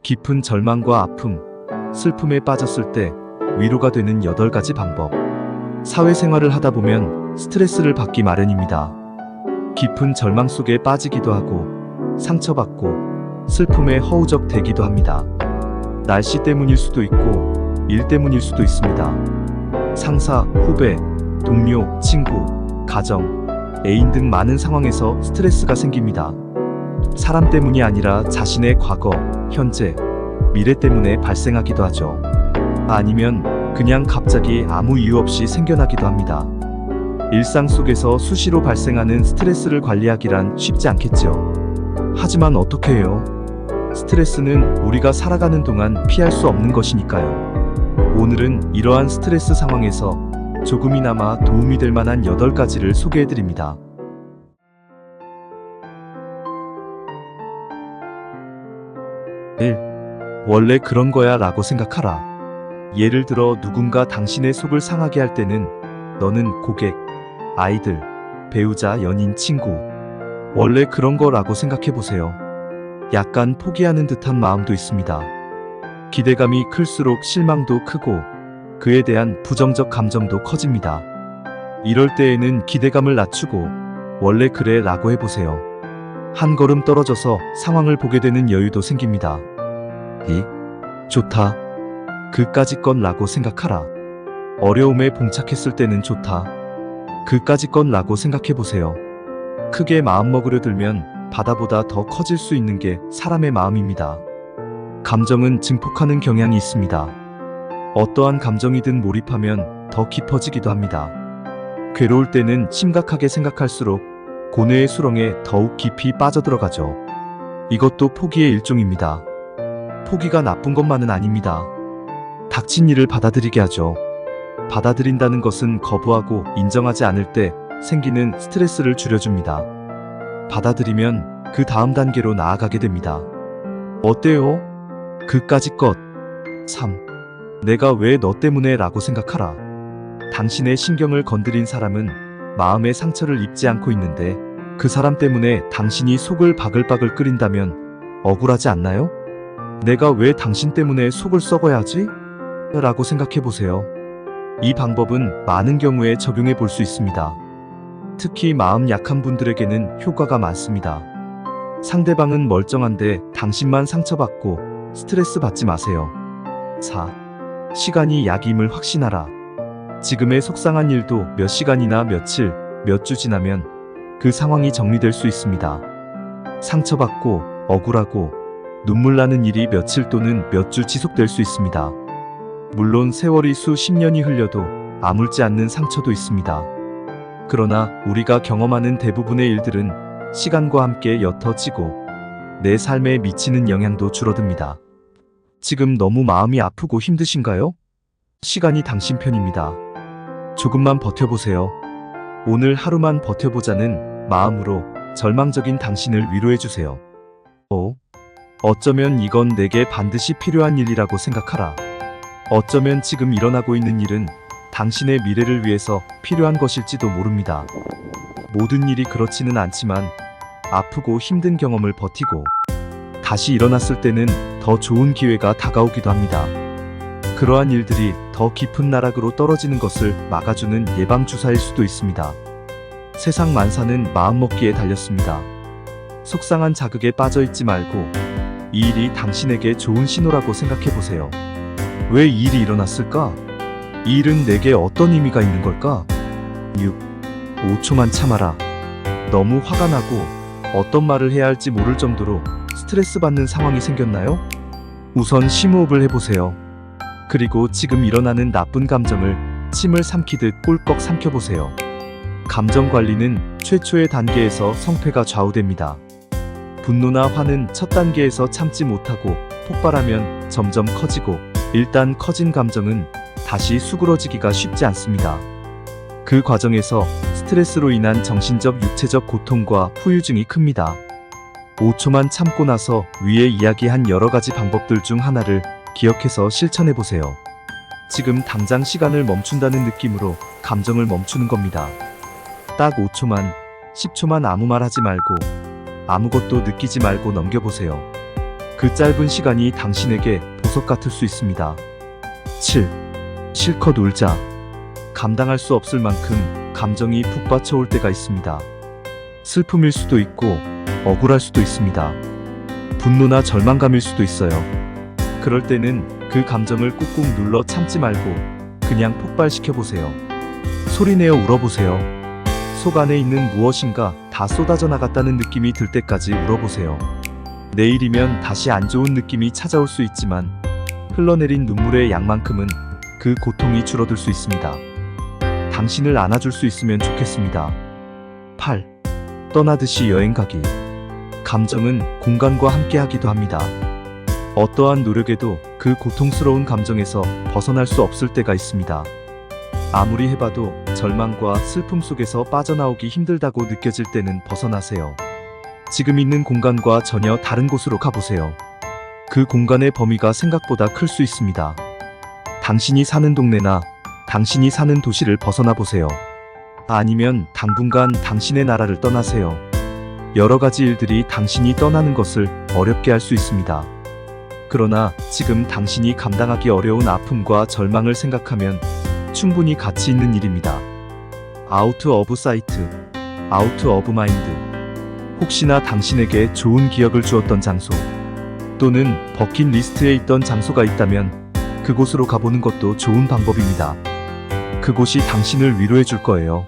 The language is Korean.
깊은 절망과 아픔, 슬픔에 빠졌을 때 위로가 되는 8가지 방법. 사회생활을 하다 보면 스트레스를 받기 마련입니다. 깊은 절망 속에 빠지기도 하고 상처받고 슬픔에 허우적대기도 합니다. 날씨 때문일 수도 있고 일 때문일 수도 있습니다. 상사, 후배, 동료, 친구, 가정, 애인 등 많은 상황에서 스트레스가 생깁니다. 사람 때문이 아니라 자신의 과거, 현재, 미래 때문에 발생하기도 하죠. 아니면 그냥 갑자기 아무 이유 없이 생겨나기도 합니다. 일상 속에서 수시로 발생하는 스트레스를 관리하기란 쉽지 않겠죠. 하지만 어떻게 해요? 스트레스는 우리가 살아가는 동안 피할 수 없는 것이니까요. 오늘은 이러한 스트레스 상황에서 조금이나마 도움이 될 만한 8가지를 소개해드립니다. 1. 원래 그런 거야 라고 생각하라. 예를 들어 누군가 당신의 속을 상하게 할 때는 너는 고객, 아이들, 배우자, 연인, 친구 원래 그런 거라고 생각해보세요. 약간 포기하는 듯한 마음도 있습니다. 기대감이 클수록 실망도 크고 그에 대한 부정적 감정도 커집니다. 이럴 때에는 기대감을 낮추고 원래 그래 라고 해보세요. 한 걸음 떨어져서 상황을 보게 되는 여유도 생깁니다. 2. 좋다. 그까짓 건 라고 생각하라. 어려움에 봉착했을 때는 좋다. 그까짓 건 라고 생각해보세요. 크게 마음먹으려 들면 바다보다 더 커질 수 있는 게 사람의 마음입니다. 감정은 증폭하는 경향이 있습니다. 어떠한 감정이든 몰입하면 더 깊어지기도 합니다. 괴로울 때는 심각하게 생각할수록 고뇌의 수렁에 더욱 깊이 빠져들어가죠. 이것도 포기의 일종입니다. 포기가 나쁜 것만은 아닙니다. 닥친 일을 받아들이게 하죠. 받아들인다는 것은 거부하고 인정하지 않을 때 생기는 스트레스를 줄여줍니다. 받아들이면 그 다음 단계로 나아가게 됩니다. 어때요? 그까짓 것. 3. 내가 왜 너 때문에 라고 생각하라. 당신의 신경을 건드린 사람은 마음의 상처를 입지 않고 있는데 그 사람 때문에 당신이 속을 바글바글 끓인다면 억울하지 않나요? 내가 왜 당신 때문에 속을 썩어야 하지? 라고 생각해보세요. 이 방법은 많은 경우에 적용해 볼 수 있습니다. 특히 마음 약한 분들에게는 효과가 많습니다. 상대방은 멀쩡한데 당신만 상처받고 스트레스 받지 마세요. 4. 시간이 약임을 확신하라. 지금의 속상한 일도 몇 시간이나 며칠, 몇 주 지나면 그 상황이 정리될 수 있습니다. 상처받고 억울하고 눈물 나는 일이 며칠 또는 몇 주 지속될 수 있습니다. 물론 세월이 수십 년이 흘려도 아물지 않는 상처도 있습니다. 그러나 우리가 경험하는 대부분의 일들은 시간과 함께 옅어지고 내 삶에 미치는 영향도 줄어듭니다. 지금 너무 마음이 아프고 힘드신가요? 시간이 당신 편입니다. 조금만 버텨보세요. 오늘 하루만 버텨보자는 마음으로 절망적인 당신을 위로해주세요. 어쩌면 이건 내게 반드시 필요한 일이라고 생각하라. 어쩌면 지금 일어나고 있는 일은 당신의 미래를 위해서 필요한 것일지도 모릅니다. 모든 일이 그렇지는 않지만 아프고 힘든 경험을 버티고 다시 일어났을 때는 더 좋은 기회가 다가오기도 합니다. 그러한 일들이 더 깊은 나락으로 떨어지는 것을 막아주는 예방주사일 수도 있습니다. 세상 만사는 마음먹기에 달렸습니다. 속상한 자극에 빠져있지 말고 이 일이 당신에게 좋은 신호라고 생각해보세요. 왜 이 일이 일어났을까? 이 일은 내게 어떤 의미가 있는 걸까? 6. 5초만 참아라. 너무 화가 나고 어떤 말을 해야 할지 모를 정도로 스트레스 받는 상황이 생겼나요? 우선 심호흡을 해보세요. 그리고 지금 일어나는 나쁜 감정을 침을 삼키듯 꿀꺽 삼켜보세요. 감정 관리는 최초의 단계에서 성패가 좌우됩니다. 분노나 화는 첫 단계에서 참지 못하고 폭발하면 점점 커지고 일단 커진 감정은 다시 수그러지기가 쉽지 않습니다. 그 과정에서 스트레스로 인한 정신적, 육체적 고통과 후유증이 큽니다. 5초만 참고 나서 위에 이야기한 여러 가지 방법들 중 하나를 기억해서 실천해보세요. 지금 당장 시간을 멈춘다는 느낌으로 감정을 멈추는 겁니다. 딱 5초만, 10초만 아무 말 하지 말고 아무것도 느끼지 말고 넘겨보세요. 그 짧은 시간이 당신에게 보석 같을 수 있습니다. 7. 실컷 울자. 감당할 수 없을 만큼 감정이 북받쳐올 때가 있습니다. 슬픔일 수도 있고 억울할 수도 있습니다. 분노나 절망감일 수도 있어요. 그럴 때는 그 감정을 꾹꾹 눌러 참지 말고 그냥 폭발시켜 보세요. 소리내어 울어보세요. 속 안에 있는 무엇인가 다 쏟아져 나갔다는 느낌이 들 때까지 울어보세요. 내일이면 다시 안 좋은 느낌이 찾아올 수 있지만 흘러내린 눈물의 양만큼은 그 고통이 줄어들 수 있습니다. 당신을 안아줄 수 있으면 좋겠습니다. 8. 떠나듯이 여행 가기. 감정은 공간과 함께 하기도 합니다. 어떠한 노력에도 그 고통스러운 감정에서 벗어날 수 없을 때가 있습니다. 아무리 해봐도 절망과 슬픔 속에서 빠져나오기 힘들다고 느껴질 때는 벗어나세요. 지금 있는 공간과 전혀 다른 곳으로 가보세요. 그 공간의 범위가 생각보다 클 수 있습니다. 당신이 사는 동네나 당신이 사는 도시를 벗어나 보세요. 아니면 당분간 당신의 나라를 떠나세요. 여러 가지 일들이 당신이 떠나는 것을 어렵게 할 수 있습니다. 그러나 지금 당신이 감당하기 어려운 아픔과 절망을 생각하면 충분히 가치 있는 일입니다. 아우트 오브 사이트, 아우트 오브 마인드. 혹시나 당신에게 좋은 기억을 주었던 장소 또는 버킷리스트에 있던 장소가 있다면 그곳으로 가보는 것도 좋은 방법입니다. 그곳이 당신을 위로해 줄 거예요.